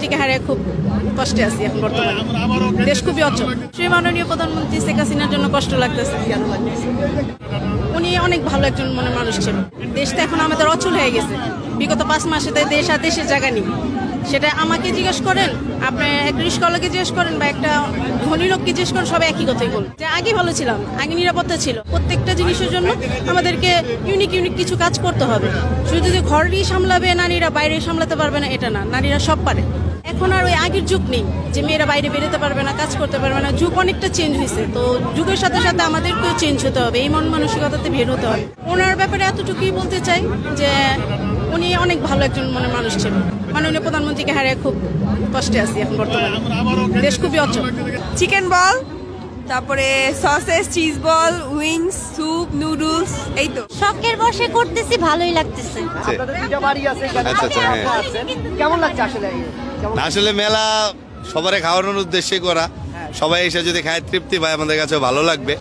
প্রধানমন্ত্রীকে হারিয়ে খুব কষ্টে আছি এখন বর্তমানে। দেশ খুবই অচল। সেই মাননীয় প্রধানমন্ত্রী শেখ হাসিনার জন্য কষ্ট লাগতেছে। উনি অনেক ভালো একজন মানুষ ছিল। দেশটা এখন আমাদের অচল হয়ে গেছে। বিগত 5 মাসে দেশ আর দেশের জায়গা নেই। সেটা আমাকে জিজ্ঞেস করেন, আপনার এক রিস্কওয়ালাকে জিজ্ঞেস করেন, বা একটা ধনী লোককে জিজ্ঞেস করেন, সবাই একই কথাই বল যে আগে ভালো ছিলাম, আগে নিরাপত্তা ছিল। প্রত্যেকটা জিনিসের জন্য আমাদেরকে ইউনিক কিছু কাজ করতে হবে। শুধু যে ঘরই সামলাবে নারীরা, বাইরে সামলাতে পারবে না এটা না, নারীরা সব পারে। এখন আর ওই আগের যুগ নেই যে মেয়েরা বাইরে বেরোতে পারবে না, কাজ করতে পারবে না। যুগ অনেকটা চেঞ্জ হয়েছে, তো যুগের সাথে সাথে আমাদেরকেও চেঞ্জ হতে হবে, এই মন মানসিকতাতে বের হতে হবে। ওনার ব্যাপারে এতটুকুই বলতে চাই যে উনি অনেক ভালো একজন মানুষ ছিল। মাননীয় প্রধানমন্ত্রীকে হারিয়ে খুব কষ্টে আছি এখন বর্তমানে। দেশ খুবই অচল। চিকেন বল, তারপরে sausages, cheese ball, wings, soup, noodles, এই তো শখের বসে করতেছি, ভালোই লাগতেছে। আপনাদের দুইটা বাড়ি আছে, কেমন লাগছে আসলে? আসলে মেলা সবারে খাওয়ানোর উদ্দেশ্যে করা, সবাই এসে যদি খায় তৃপ্তি পায় আমাদের কাছে ভালো লাগবে।